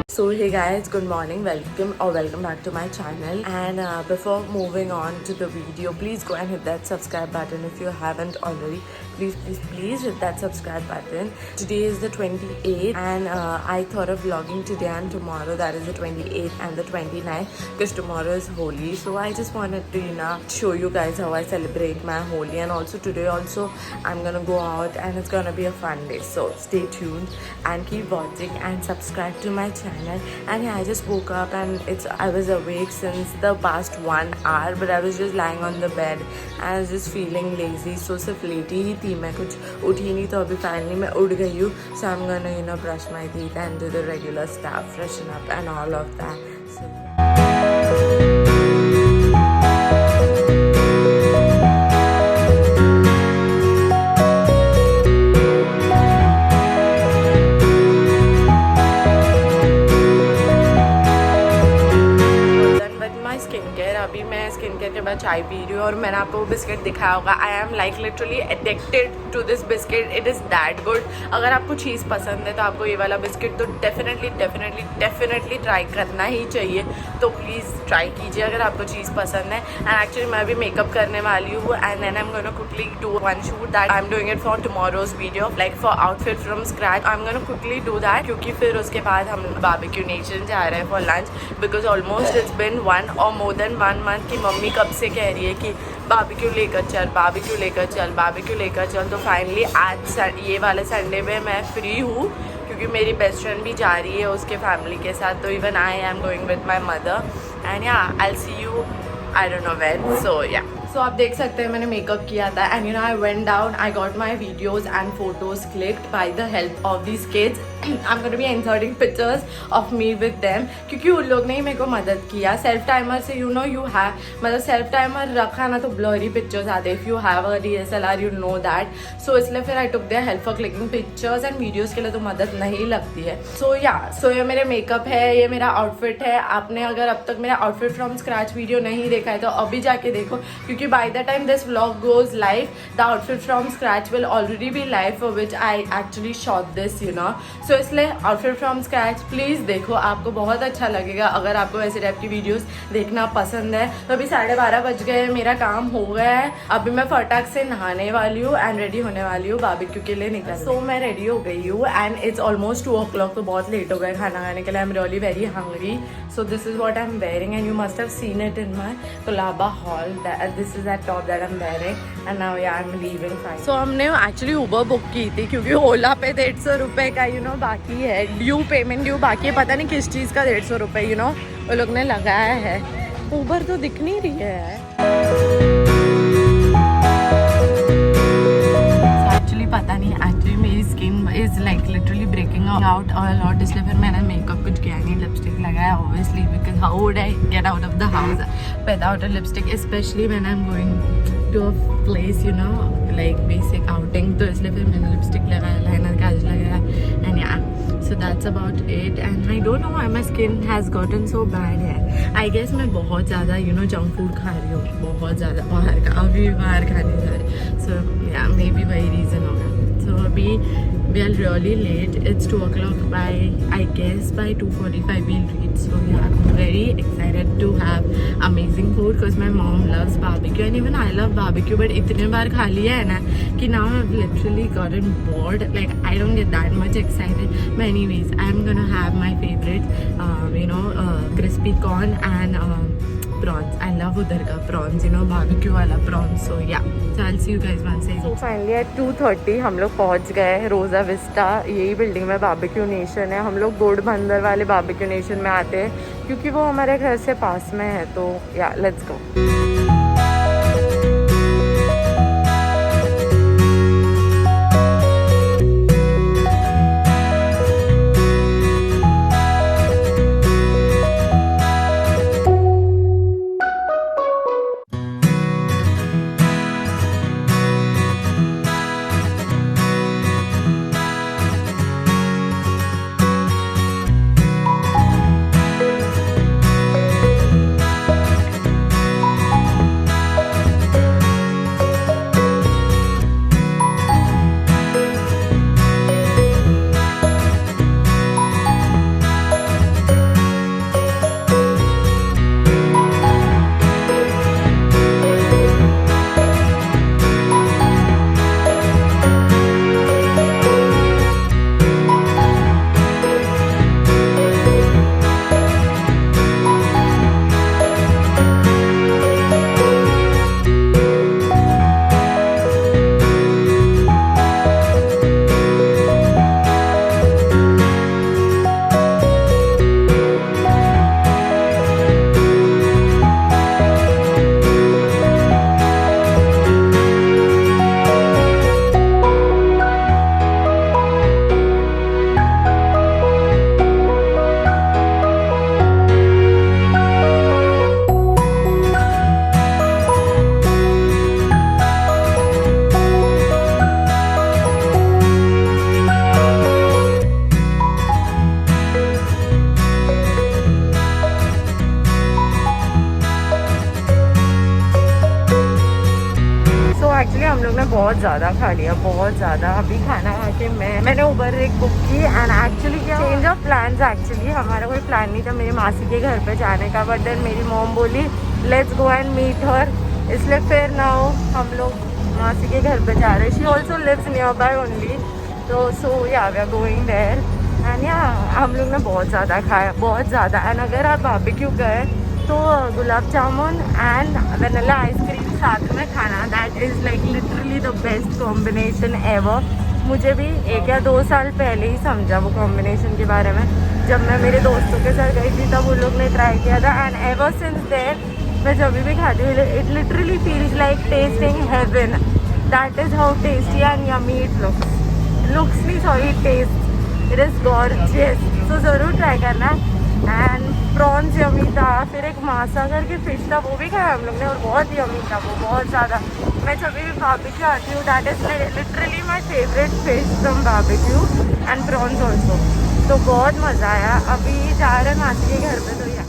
So hey guys, good morning, welcome back to my channel. And before moving on to the video, please go and hit that subscribe button if you haven't already. Please hit that subscribe button. Today is the 28th and I thought of vlogging today and tomorrow, that is the 28th and the 29th, because tomorrow is Holi. So I just wanted to show you guys how I celebrate my Holi. And also today I'm gonna go out and it's gonna be a fun day. So stay tuned and keep watching and subscribe to my channel. And yeah, I just woke up and I was awake since the past 1 hour, but I was just lying on the bed and I was just feeling lazy. So सिर्फ लेटी ही थी मैं, कुछ उठी नहीं, तो अभी finally मैं उठ गई हूँ. So I'm gonna brush my teeth and do the regular stuff, freshen up and all of that. So अभी मैं स्किन केयर के बाद चाय पी रही हूँ और मैंने आपको वो बिस्किट दिखाया होगा. I am like literally addicted to this biscuit. It is that good. अगर आपको चीज़ पसंद है तो आपको ये वाला बिस्किट तो डेफिनेटली ट्राई करना ही चाहिए. तो प्लीज़ ट्राई कीजिए अगर आपको चीज़ पसंद है. एंड एक्चुअली मैं अभी मेकअप करने वाली हूँ and then I am gonna quickly do one shoot that I am doing it for tomorrow's video, like for outfit from scratch. I am gonna quickly do that क्योंकि फिर उसके बाद हम बारबेक्यू नेशन जा रहे हैं for lunch, because almost it's been 1 or more than 1 month की mummy कब से कह रही है कि बारबेक्यू लेकर चल. तो फाइनली आज ये वाले संडे में मैं फ्री हूँ क्योंकि मेरी बेस्ट फ्रेंड भी जा रही है उसके फैमिली के साथ. तो even I am going with my mother and ya I will see you, I don't know when. So या, सो आप देख सकते हैं मैंने मेकअप किया था and I went down, I got my videos and photos clicked by the help of these kids. I am gonna be inserting pictures of me with them क्योंकि उन लोग ने ही मेरे को मदद किया. सेल्फ टाइमर से यू हैव, मतलब सेल्फ टाइमर रखा ना तो ब्लरी पिक्चर्स आते. If you have a DSLR you know that. So इसलिए फिर I took their help for clicking pictures and videos के लिए तो मदद नहीं लगती है. सो ये मेरे मेकअप है, ये मेरा आउटफिट है. आपने अगर अब तक मेरा आउटफिट फ्रॉम स्क्रैच वीडियो नहीं देखा है तो अभी जाके देखो क्योंकि by the time this vlog goes live the outfit from scratch will already be live for which I actually shot this so इसलिए आउटफिट फ्रॉम स्क्रैच प्लीज़ देखो, आपको बहुत अच्छा लगेगा. अगर आपको ऐसे टाइप की वीडियोस देखना पसंद है तो अभी 12:30 बज गए, मेरा काम हो गया है. अभी मैं फटाक से नहाने वाली हूँ एंड रेडी होने वाली हूँ बारबेक्यू के लिए निकल. सो मैं रेडी हो गई हूँ एंड इट्स ऑलमोस्ट 2 o'clock, तो बहुत लेट हो गए खाना खाने के लिए. I am really very hungry. So this is what I am wearing and you must have seen it in my Colaba haul. This is that top that I am wearing and now I am leaving. So हमने actually Uber book की थी क्योंकि ओला पे 150 रुपये का बाकी है, payment due बाकी है. पता नहीं किस चीज़ का 150 रुपये वो लोग ने लगाया है. उबर तो दिख नहीं रही है. एक्चुअली पता नहीं, एक्चुअली मेरी skin is like literally breaking out a lot, इसलिए फिर मैंने मेकअप कुछ किया नहीं, लिपस्टिक लगाया obviously, because how would I get out of the house without a lipstick, specially when I am going to a place like basic outing. तो इसलिए फिर मैंने लिपस्टिक लगाया, लाइनर काजल लगाया एंड या. So that's about it and I don't know why my skin has gotten so bad है. I guess मैं बहुत ज़्यादा जंक फूड खा रही हूँ, बहुत ज़्यादा बाहर का, अभी बाहर खाने जा रही. So yeah, maybe वही reason होगा. So अभी we are really late. It's 2 o'clock. I guess by 2:45 we'll reach. So yeah, I'm very excited to have amazing food because my mom loves barbecue and even I love barbecue. But इतने बार खा लिया है ना कि now I've literally gotten bored. Like I don't get that much excited. But anyways, I'm gonna have my favorite, crispy corn and prawns. I love उधर का prawns, barbecue वाला prawns. So yeah, so I'll see you guys once again. So finally at 2:30 हम लोग पहुँच गए रोज़ा Vista. यही building में बारबेक्यू नेशन है. हम लोग गोड बंदर वाले बारबेक्यू नेशन में आते हैं क्योंकि वो हमारे घर से पास में है. तो या लेट्स गो. बहुत ज़्यादा खा लिया, बहुत ज़्यादा। अभी खाना खा के मैंने उबर एक बुक की एंड एक्चुअली क्या चेंज ऑफ प्लान्स, एक्चुअली हमारा कोई प्लान नहीं था मेरी मासी के घर पे जाने का, बट देन मेरी मॉम बोली let's go and meet her, इसलिए फिर नाउ हम लोग मासी के घर पे जा रहे हैं। She also lives nearby only, तो so yeah we are going there and yeah हम लोग ने बहुत ज़्यादा खाया, बहुत ज़्यादा। एंड अगर आप बारबेक्यू गए तो gulab jamun and vanilla ice cream साथ में खाना, that is like literally the best combination ever. मुझे भी 1 या 2 साल पहले ही समझा वो कॉम्बिनेशन के बारे में, जब मैं मेरे दोस्तों के साथ गई थी तब उन लोग ने ट्राई किया था एंड एवर सिंस देयर मैं जब भी खाती हूँ it literally feels like tasting heaven. That is how tasty and yummy it looks नहीं, sorry taste, it is gorgeous. तो ज़रूर ट्राई करना। एंड प्रॉन्स यमी था, फिर एक मासा करके फिश था वो भी खाया हम लोग ने और बहुत यमी था वो, बहुत ज़्यादा। मैं जब भी बारबेक्यू आती हूँ that is literally my favourite fish from barbecue and prawns also. तो बहुत मज़ा आया। अभी जा रहे हैं मासी के घर पे, तो या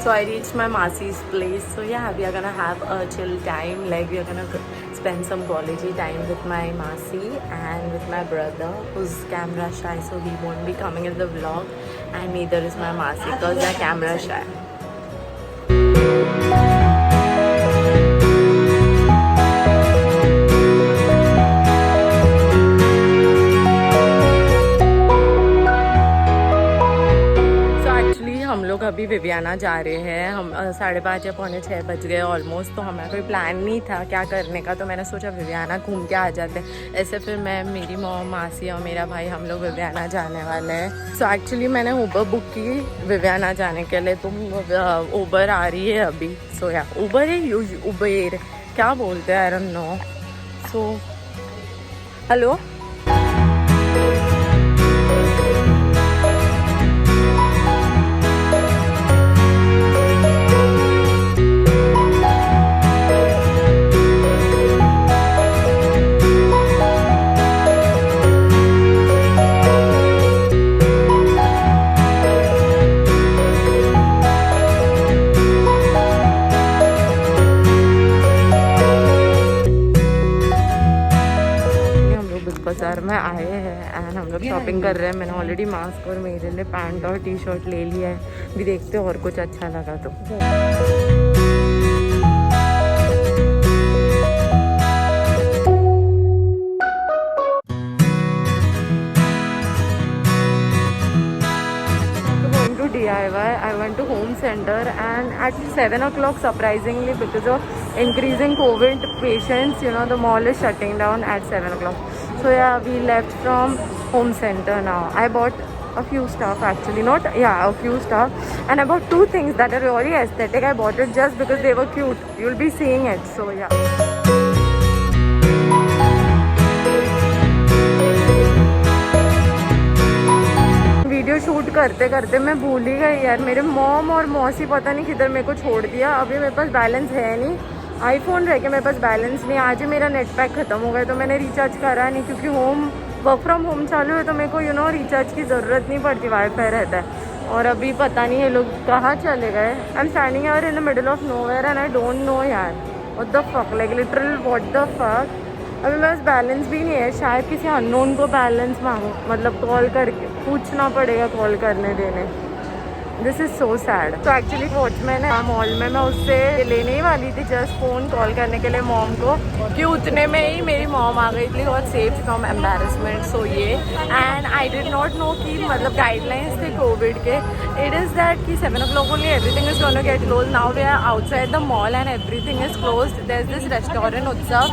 So I reached my Masi's place. So yeah, we are gonna have a chill time. Like we are gonna spend some quality time with my Masi and with my brother, who's camera shy, so he won't be coming in the vlog. And neither is my Masi because they're camera shy. हम लोग अभी Viviana जा रहे हैं। हम 5:30 या 5:45 बज गए ऑलमोस्ट। तो हमें कोई प्लान नहीं था क्या करने का, तो मैंने सोचा विवियाना घूम के आ जाते हैं। ऐसे फिर मैं, मेरी मॉम, मासी और मेरा भाई हम लोग विवियाना जाने वाले हैं। सो एक्चुअली मैंने उबर बुक की विवियाना जाने के लिए, तो उबर आ रही है अभी। सो या उबर है, उबेर क्या बोलते हैं, आई डोंट नो। सो हेलो, बाजार में आए हैं एंड हम लोग शॉपिंग कर रहे हैं। मैंने ऑलरेडी मास्क और मेरे लिए पैंट और टी शर्ट ले लिया है। भी देखते हैं और कुछ अच्छा लगा तो। DIY. I went to home center and at 7 o'clock surprisingly because of increasing COVID patients, you know, the mall is shutting down at 7 o'clock. So yeah, we left from home center now. I bought a few stuff actually, a few stuff, and I bought 2 things that are really aesthetic. I bought it just because they were cute. You'll be seeing it. So yeah. Video shoot करते करते मैं भूल ही गई यार, मेरे mom और मौसी पता नहीं किधर मेरे को छोड़ दिया। अभी मेरे पास बैलेंस है नहीं, आईफोन रह के मेरे पास बैलेंस नहीं। आज ही मेरा नेट पैक ख़त्म हो गया तो मैंने रिचार्ज करा नहीं, क्योंकि वर्क फ्रॉम होम चालू है तो मेरे को रिचार्ज की ज़रूरत नहीं पड़ती, वाईफाई रहता है। और अभी पता नहीं ये लोग कहाँ चले गए। आई एम स्टैंडिंग यार in the middle of nowhere and I don't know यार, what the fuck, like literal what the fuck. अभी मेरे पास बैलेंस भी नहीं है, शायद किसी अननोन को बैलेंस मांगो, मतलब कॉल करके पूछना पड़ेगा, कॉल करने देने। This is so sad. तो एक्चुअली वॉचमैन है मॉल में, मैं उससे लेने ही वाली थी जस्ट फ़ोन कॉल करने के लिए मॉम को, कि उतने में ही मेरी मॉम आ गई थी और सेव फ्रॉम एम्बेरसमेंट। सो ये and I did not know कि मतलब गाइडलाइंस थे कोविड के। इट इज़ दैट कि 7 o'clock only everything is gonna get close. Now we are outside the mall and everything is close. There is this restaurant Utsav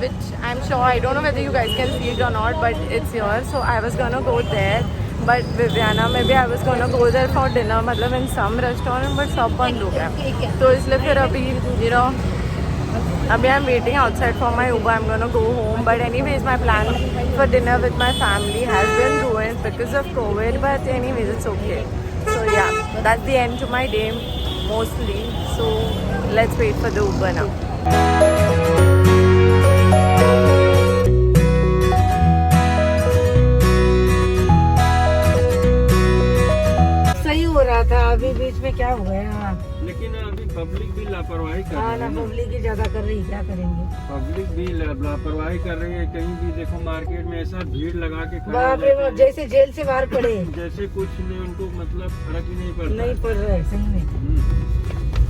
which I'm sure, I don't know whether you guys can see it or not, but it's here. So I was gonna go there, but Viviana maybe I was gonna go there for dinner, मतलब in some restaurant, but सब बंद हो गया। तो इसलिए फिर अभी I'm waiting outside for my Uber. I'm gonna go home, but anyways my plan for dinner with my family has been ruined because of COVID, but anyways it's okay. So yeah, that's the end to my day mostly. So let's wait for the Uber now. रहा था, अभी बीच में क्या हो गया। लेकिन अभी public भी लापरवाही कर हाँ रही ना, है ना। पब्लिक ही ज्यादा कर रही है, क्या करेंगे। पब्लिक भी लापरवाही कर रही है। कहीं भी देखो मार्केट में ऐसा भीड़ लगा के खड़े बाप हो रे जाते बाप, हैं, जैसे जेल से बाहर पड़े। जैसे कुछ नहीं, उनको मतलब फर्क ही नहीं पड़ता। नहीं पड़ रहा है सही में।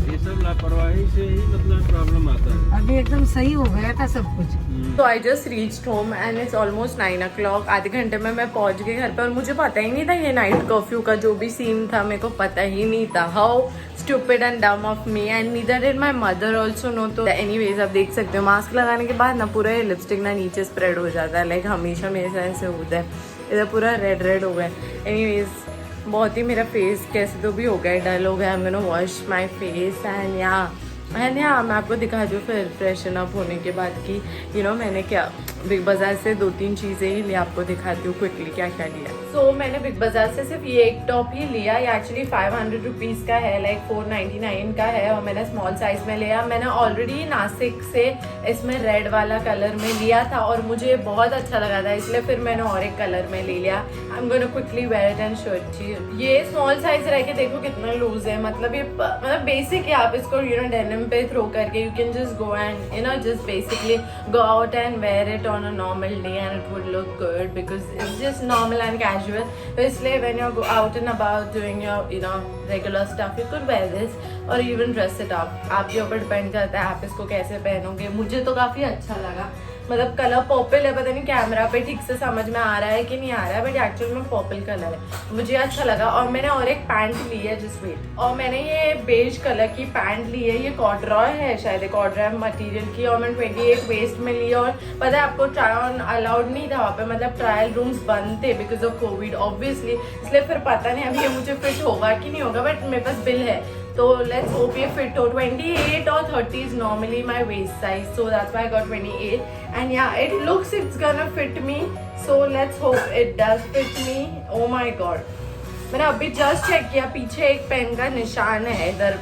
ये सब लापरवाही से ही मतलब प्रॉब्लम आता है। अभी एकदम सही हो गया था सब कुछ। तो I just reached home and it's almost 9 o'clock। आधे घंटे में मैं पहुंच गई घर पे और मुझे पता ही नहीं था ये नाइट कर्फ्यू का जो भी सीन था, मेरे को पता ही नहीं था। How stupid and dumb of me and neither did my mother also know. तो एनीवेज आप देख सकते हो मास्क लगाने के बाद ना पूरा ये लिपस्टिक ना नीचे स्प्रेड हो जाता है, लाइक हमेशा मेरे साथ ऐसे होता है। इधर पूरा रेड रेड हो गया। एनीवेज बहुत ही मेरा फेस कैसे तो भी हो गया, डल हो गया। आई am gonna wash my face and या मैं आपको दिखा दूँ फिर फ्रेशन अप होने के बाद कि मैंने क्या बिग बाज़ार से 2-3 चीज़ें ही ली, आपको दिखाती हूँ क्विकली क्या क्या लिया। सो मैंने बिग बाज़ार से सिर्फ ये एक टॉप ही लिया। ये एक्चुअली 500 रुपीज़ का है, लाइक 499 का है और मैंने स्मॉल साइज़ में लिया। मैंने ऑलरेडी नासिक से इसमें रेड वाला कलर में लिया था और मुझे बहुत अच्छा लगा था, इसलिए फिर मैंने और एक कलर में ले लिया। I am gonna quickly wear it and show it you. ये स्मॉल साइज रह के देखो कितना लूज है, मतलब ये मतलब बेसिक है। आप इसको डेनिम पे थ्रो करके you can just go and just basically go out and wear it on a normal day and it would look good because it's just normal and casual. So इसलिए when you go out and about doing your regular stuff you could wear this or even dress it up. आपके ऊपर depend करता है आप इसको कैसे पहनोगे। मुझे तो काफी अच्छा लगा, मतलब कलर पर्पल है, पता नहीं कैमरा पे ठीक से समझ में आ रहा है कि नहीं आ रहा है, बट एक्चुअल में पर्पल कलर है, मुझे अच्छा लगा। और मैंने और एक पैंट ली है जिस वेट, और मैंने ये बेज कलर की पैंट ली है, ये कॉर्ड्रॉय है शायद, कॉर्ड्रॉय मटेरियल की, और मैंने 28 वेस्ट में ली। और पता है आपको ट्राई ऑन अलाउड नहीं था वहाँ पे, मतलब ट्रायल रूम्स बंद थे बिकॉज ऑफ कोविड ऑब्वियसली, इसलिए फिर पता नहीं अभी ये मुझे फिट होगा कि नहीं होगा, बट मेरे पास बिल है तो लेट्स होप ये फिट हो। 28 और 30 is normally my waist size, so that's why I got 28 and yeah it looks it's gonna fit me, so let's hope it does fit me. Oh my god, मैंने अभी just check किया, पीछे एक pen का निशान है इधर।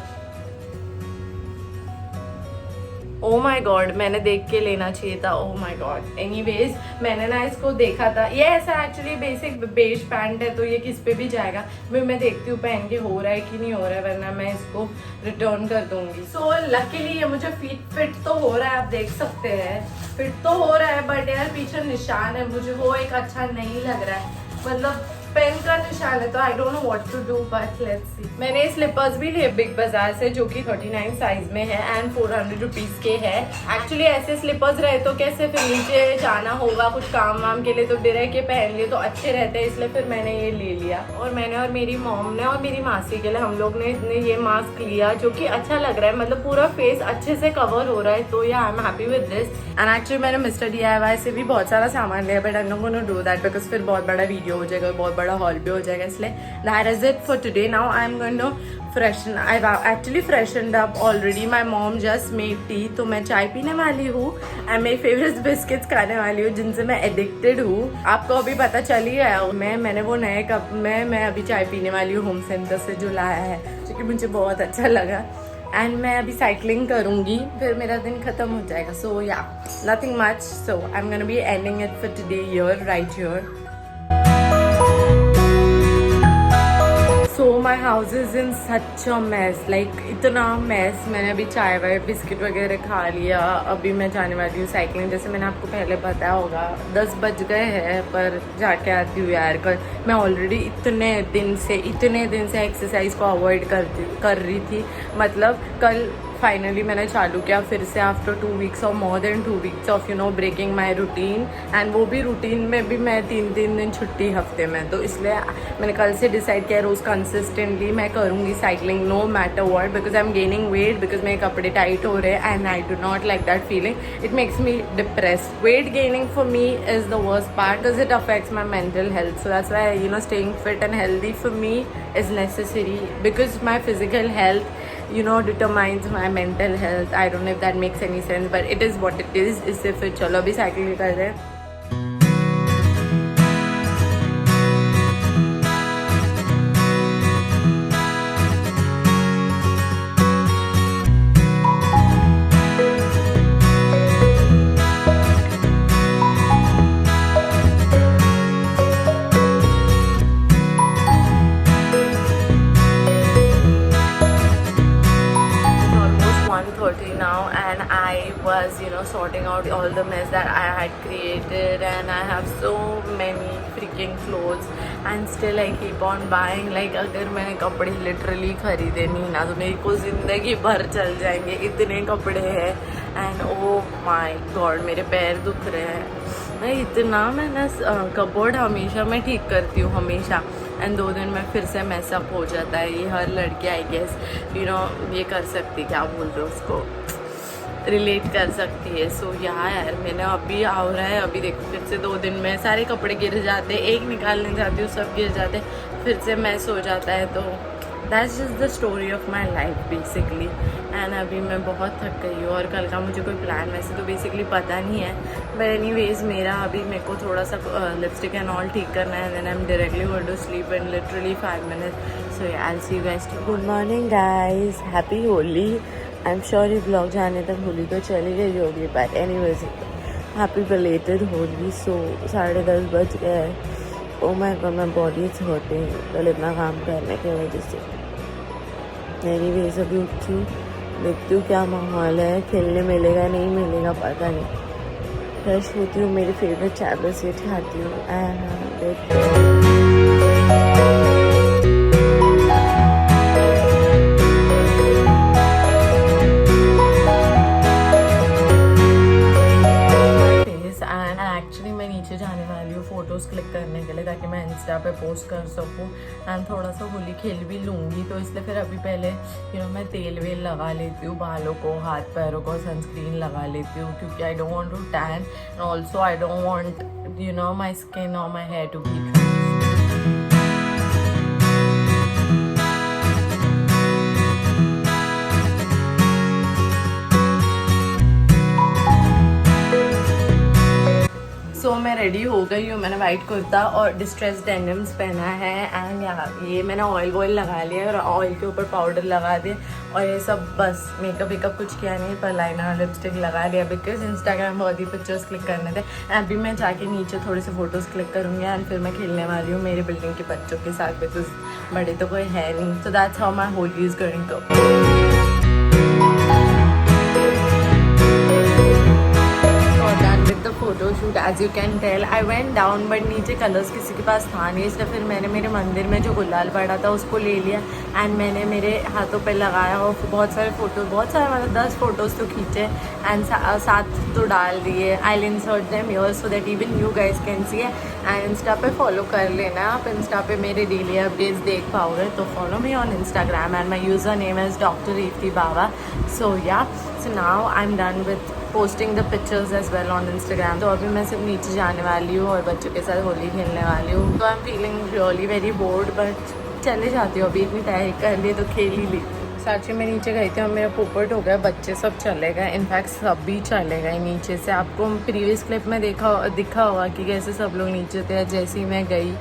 ओ माई God, मैंने देख के लेना चाहिए था। ओ माई गॉड, एनीवेज मैंने ना इसको देखा था, ये ऐसा एक्चुअली बेसिक बेज पैंट है तो ये किस पे भी जाएगा। मैं देखती हूँ पहन के हो रहा है कि नहीं हो रहा है, वरना मैं इसको रिटर्न कर दूंगी। सो लकीली ये मुझे फिट तो हो रहा है, आप देख सकते हैं फिट तो हो रहा है, बट यार पीछे निशान है, मुझे वो एक अच्छा नहीं लग रहा है, मतलब पेन का निशान है, तो I don't know what to do, but let's see. मैंने स्लीपर्स भी लिए बिग बाजार से जो कि 39 साइज में है एंड 400 रुपीज के है। एक्चुअली ऐसे स्लीपर्स रहे तो कैसे फिर नीचे जाना होगा कुछ काम वाम के लिए, तो डायरेक्ट के पहन लिए तो अच्छे रहते हैं, इसलिए फिर मैंने ये ले लिया। और मैंने और मेरी मॉम ने और मेरी मासी के लिए हम लोग ने ये मास्क लिया जो कि अच्छा लग रहा है, मतलब पूरा फेस अच्छे से कवर हो रहा है, तो या I am happy with this. And actually मैंने मिस्टर DIY से भी बहुत सारा सामान लिया, but I am not gonna do that because फिर बहुत बड़ा वीडियो हो जाएगा, बहुत बड़ा हॉल भी हो जाएगा, इसलिए that is it for today. Now I am going to freshen, I actually freshened up already, my mom just made tea, तो मैं चाय पीने वाली हूँ एंड मेरी फेवरेट बिस्किट्स खाने वाली हूँ जिनसे मैं एडिक्टेड हूँ। आपको अभी पता चल ही गया मैंने वो नए कप में मैं अभी चाय पीने वाली हूँ होम सेंटर से जो लाया है, जो कि मुझे बहुत अच्छा लगा। एंड मैं अभी साइकिलिंग करूँगी, फिर मेरा दिन खत्म हो जाएगा। सो या nothing much, so I am gonna be ending it for today here right here. So my house is in such a mess, like इतना mess। मैंने अभी चाय वाय बिस्किट वगैरह खा लिया, अभी मैं जाने वाली हूँ साइकिलिंग, जैसे मैंने आपको पहले बताया होगा 10 बज गए हैं, पर जाके आती हूँ यार। कल मैं ऑलरेडी इतने दिन से एक्सरसाइज को अवॉइड कर रही थी, मतलब कल फाइनली मैंने चालू किया फिर से आफ्टर 2 वीक्स और more than 2 weeks of breaking my routine, and वो भी रूटीन में भी मैं 3 दिन छुट्टी हफ्ते में, तो इसलिए मैंने कल से डिसाइड किया रोज़ कंसिस्टेंटली मैं करूँगी cycling no matter what, because I am gaining weight, because मेरे कपड़े टाइट हो रहे हैं and I do not like that feeling, it makes me depressed. Weight gaining for me is the worst part because it affects my mental health, so that's why staying fit and healthy for me is necessary because my physical health determines my mental health. I don't know if that makes any sense, but it is what it is. इससे फिर चलो अभी cycle कर रहे हैं। had created, and I have so many freaking clothes and still I keep on buying. Like अगर मैंने कपड़े literally खरीदे नहीं ना तो मेरी को ज़िंदगी भर चल जाएंगे, इतने कपड़े हैं. And oh my god मेरे पैर दुख रहे हैं. मैं इतना मैंने कपबोर्ड हमेशा मैं ठीक करती हूँ हमेशा, एंड 2 दिन में फिर से मैसअप हो जाता है. ये हर लड़की आई गेस ये कर सकती, क्या बोल रहे हो उसको, रिलेट कर सकती है. सो यहाँ यार मैंने अभी आ रहा है, अभी देखो फिर से 2 दिन में सारे कपड़े गिर जाते हैं, एक निकालने जाती हूँ सब गिर जाते हैं, फिर से मैस हो जाता है. तो that's just the story of my life basically. And अभी मैं बहुत थक गई हूँ और कल का मुझे कोई प्लान वैसे तो बेसिकली पता नहीं है, बट एनीवेज मेरा अभी मेरे को थोड़ा सा लिपस्टिक एंड ऑल ठीक करना है, then I am directly going to sleep in literally 5 minutes. So I will see you guys. Good morning guys, happy Holi. I am sure ये ब्लॉग जाने तक होली तो चली गई होगी, but anyways happy belated Holi. So 10:30 बज गए. Oh my god my body is hurting कल इतना काम करने की वजह से. एनीवेज अभी उठी हूँ, देखती हूँ क्या माहौल है, खेलने मिलेगा नहीं मिलेगा पता नहीं. फ्रेश होती हूँ, मेरी फेवरेट चाय बिस्किट खाती हूँ एंड देखती हूँ. एक्चुअली मैं नीचे जाने वाली हूँ फ़ोटोज़ क्लिक करने के लिए ताकि मैं इंस्टा पे पोस्ट कर सकूँ, एंड थोड़ा सा होली खेल भी लूँगी. तो इसलिए फिर अभी पहले मैं तेल वेल लगा लेती हूँ, बालों को हाथ पैरों को सनस्क्रीन लगा लेती हूँ, क्योंकि I don't want to tan and also I don't want my skin और my hair to be. So मैं रेडी हो गई हूँ. मैंने वाइट कुर्ता और डिस्ट्रेस डेनिम्स पहना है, एंड ये मैंने ऑयल वॉयल लगा लिया और ऑयल के ऊपर पाउडर लगा दिया, और ये सब बस मेकअप कुछ किया नहीं, पर लाइनर लिपस्टिक लगा लिया बिकॉज इंस्टाग्राम बहुत ही पिक्चर्स क्लिक करने थे. अभी मैं जाके नीचे थोड़े से फ़ोटोज़ क्लिक करूँगी एंड फिर मैं खेलने वाली हूँ मेरी बिल्डिंग के बच्चों के साथ, बिकॉज बड़े तो कोई है नहीं. So that's how my Holi is going to. Photo shoot as you can tell I went down, but नीचे कलर्स किसी के पास था नहीं, इसलिए फिर मैंने मेरे मंदिर में जो गुलाल पड़ा था उसको ले लिया एंड मैंने मेरे हाथों पे लगाया और बहुत सारे फ़ोटो, बहुत सारे मतलब 10 फोटोज़ तो खींचे एंड 7 तो डाल दिए. I will insert them here so that even you guys can see. And Insta पे फॉलो कर लेना आप, इंस्टा पे मेरे डेली अपडेट्स देख पाओगे, तो follow me on Instagram and my username is doctor Riti Baba. So या so now I am done with posting the pictures as well on Instagram. तो अभी मैं सिर्फ नीचे जाने वाली हूँ और बच्चों के साथ होली खेलने वाली हूँ. तो I am feeling really very bored, but चले जाती हूँ, अभी इतनी तैयारी कर ली तो खेल ही ली. साक्षी मैं नीचे गई थी और मेरा पोपट हो गया, बच्चे सब चले गए, इनफैक्ट सब भी चले गए नीचे से. आपको प्रीवियस क्लिप में दिखा होगा कि कैसे सब लोग नीचे थे, जैसे ही मैं गई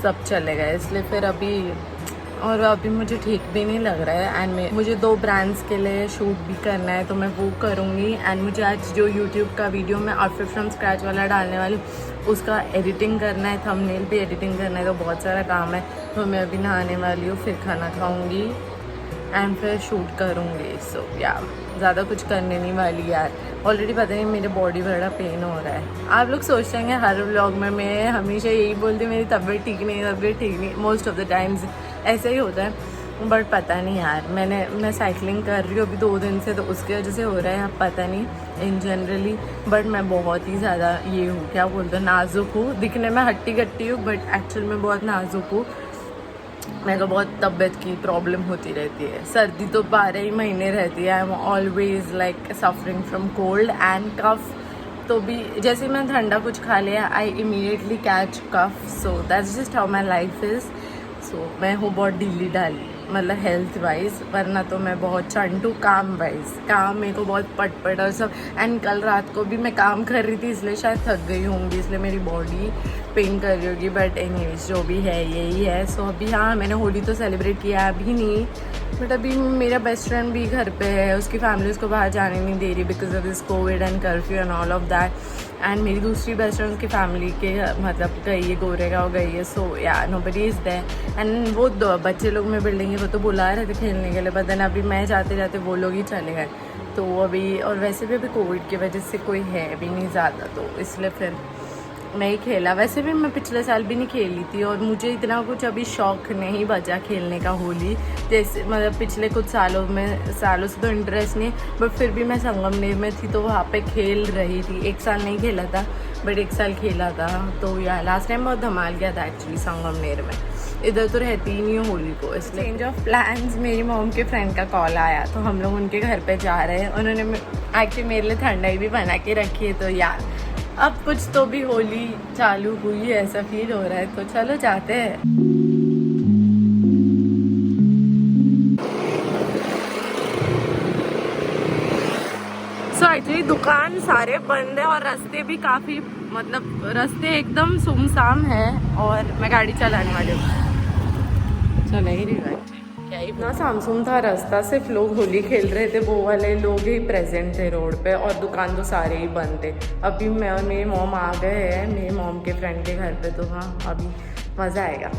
सब चले गए. इसलिए फिर अभी मुझे ठीक भी नहीं लग रहा है, एंड मुझे 2 ब्रांड्स के लिए शूट भी करना है तो मैं वो करूँगी. एंड मुझे आज जो यूट्यूब का वीडियो मैं आउटफिट फ्रॉम स्क्रैच वाला डालने वाली हूँ उसका एडिटिंग करना है, थंबनेल पे एडिटिंग करना है, तो बहुत सारा काम है. तो मैं अभी नहाने वाली हूँ, फिर खाना खाऊँगी एंड फिर शूट करूँगी. सो या ज़्यादा कुछ करने नहीं वाली यार. ऑलरेडी पता नहीं मेरे बॉडी बड़ा पेन हो रहा है. आप लोग सोचते हैं हर व्लॉग में मैं हमेशा यही बोलती हूँ मेरी तबीयत ठीक नहीं. मोस्ट ऑफ द टाइम्स ऐसा ही होता है, बट पता नहीं यार. मैं साइकिलिंग कर रही हूँ अभी 2 दिन से, तो उसकी वजह से हो रहा है, अब पता नहीं इन जनरली. बट मैं बहुत ही ज़्यादा ये हूँ, क्या बोलते हैं, नाजुक हूँ. दिखने में हट्टी कट्टी हूँ बट एक्चुअल में बहुत नाजुक हूँ. मेरे को बहुत तबीयत की प्रॉब्लम होती रहती है. सर्दी तो 12 ही महीने रहती है. I am always like suffering from cold and cough. तो भी जैसे मैं ठंडा कुछ खा लिया I immediately catch cough. So that's just how my life is. So मैं हूँ बहुत ढीली ढाली, मतलब हेल्थ वाइज, वरना तो मैं बहुत चंटू काम वाइज. काम मेरे को बहुत पटपट और सब. एंड कल रात को भी मैं काम कर रही थी इसलिए शायद थक गई होंगी, इसलिए मेरी बॉडी पेन कर रही होगी. बट एनीवेज जो भी है यही है. सो अभी हाँ मैंने होली तो सेलिब्रेट किया अभी नहीं, बट अभी मेरा बेस्ट फ्रेंड भी घर पे है, उसकी फैमिली उसको बाहर जाने नहीं दे रही because of this Covid and curfew and all of that. And मेरी दूसरी बेस्ट फ्रेंड की फैमिली के मतलब गई है, गोरेगांव गई है. सो या नोबडी इज़ देयर. एंड वो 2 बच्चे लोग में बिल्डिंग है वो तो बुला रहे थे खेलने के लिए, बट देन अभी मैं जाते जाते वो लोग ही चले गए. तो अभी, और वैसे भी अभी कोविड की वजह से कोई है भी नहीं ज़्यादा, तो इसलिए फिर नहीं खेला। वैसे भी मैं पिछले साल भी नहीं खेली थी और मुझे इतना कुछ अभी शौक नहीं बचा खेलने का होली, जैसे मतलब पिछले कुछ सालों से तो इंटरेस्ट नहीं, बट फिर भी मैं संगमनेर में थी तो वहाँ पे खेल रही थी। एक साल नहीं खेला था बट एक साल खेला था। तो यार लास्ट टाइम बहुत धमाल गया था एक्चुअली संगमनेर में। इधर तो रहती ही नहीं होली को, इसलिए चेंज ऑफ प्लान्स। मेरी मॉम के फ्रेंड का कॉल आया तो हम लोग उनके घर पे जा रहे हैं। उन्होंने एक्चुअली मेरे लिए ठंडाई भी बना के रखी है, तो यार अब कुछ तो भी होली चालू हुई है ऐसा फील हो रहा है, तो चलो जाते हैं। सो एक्चुअली दुकान सारे बंद है और रास्ते भी काफ़ी, मतलब रास्ते एकदम सुमसाम है और मैं गाड़ी चलाने वाली हूँ। चला ही रही है, क्या इतना सामसुम था रास्ता, सिर्फ लोग होली खेल रहे थे, वो वाले लोग ही प्रेजेंट थे रोड पे, और दुकान तो सारे ही बंद थे। अभी मैं और मेरी मॉम आ गए हैं मेरी मॉम के फ्रेंड के घर पे, तो हाँ अभी मज़ा आएगा।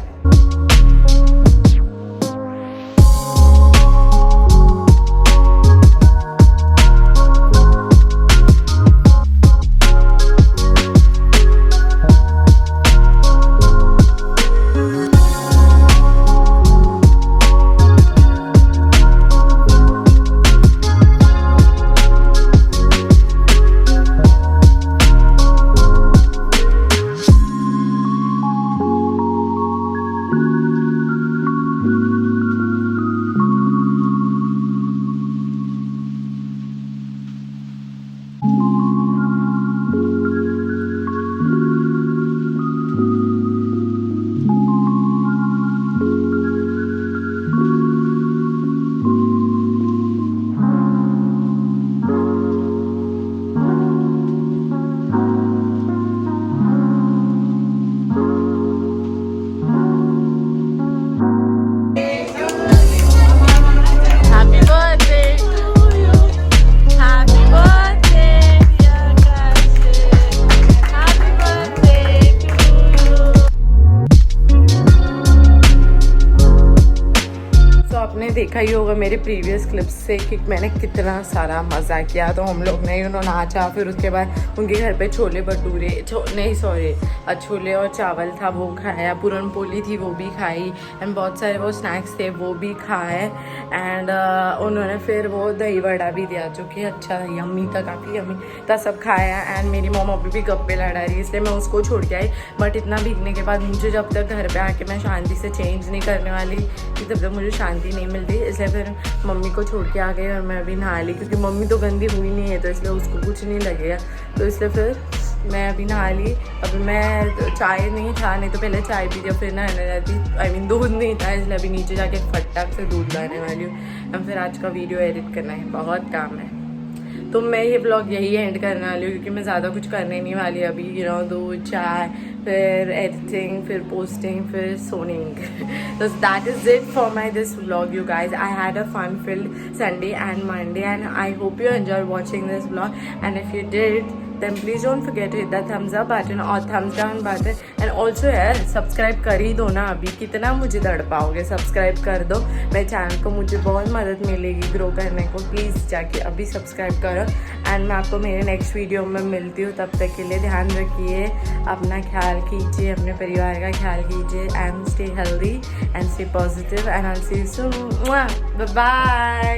देखा ही होगा मेरे प्रीवियस क्लिप्स से कि मैंने कितना सारा मज़ा किया। तो हम लोग ने नाचा, फिर उसके बाद उनके घर पे छोले भटूरे छोले और चावल था वो खाया, पूरन पोली थी वो भी खाई, एंड बहुत सारे वो स्नैक्स थे वो भी खाए, एंड उन्होंने फिर वो दही वड़ा भी दिया जो कि अच्छा यम्मी था, काफ़ी यम्मी था, सब खाया। एंड मेरी मॉम अभी भी गप्पे लड़ा रही है, इसलिए मैं उसको छोड़ के आई। बट इतना भीगने के बाद मुझे जब तक घर पे आके मैं शांति से चेंज नहीं करने वाली तब तक मुझे शांति नहीं मिलती, इसलिए फिर मम्मी को छोड़ के आ गई और मैं अभी नहा ली, क्योंकि मम्मी तो गंदी हुई नहीं है तो इसलिए उसको कुछ नहीं लगेगा, तो इसलिए फिर मैं अभी नहा ली। अभी मैं चाय नहीं था, नहीं तो पहले चाय पी जब फिर नहाने जाती, दूध नहीं था, इसलिए अभी नीचे जाके फटाक से दूध लाने वाली हूँ। अब फिर आज का वीडियो एडिट करना है, बहुत काम है, तो मैं ये ब्लॉग यही एंड करने वाली हूँ क्योंकि मैं ज़्यादा कुछ करने नहीं वाली अभी। दूध चाय, फिर एडिटिंग, फिर पोस्टिंग, फिर सोनिंग। So that is it for my this vlog, you guys. I had a fun-filled Sunday and Monday, and I hope you enjoyed watching this vlog. And if you did, then please don't forget to hit that thumbs up button or thumbs down button. And also यार subscribe कर ही दो ना, अभी कितना मुझे दड़ पाओगे, subscribe कर दो मेरे चैनल को, मुझे बहुत मदद मिलेगी ग्रो करने को। प्लीज़ जाके अभी सब्सक्राइब करो, एंड मैं आपको मेरे नेक्स्ट वीडियो में मिलती हूँ। तब तक के लिए ध्यान रखिए, अपना ख्याल कीजिए, अपने परिवार का ख्याल कीजिए, and stay healthy and stay positive, and I will see you soon. Bye bye.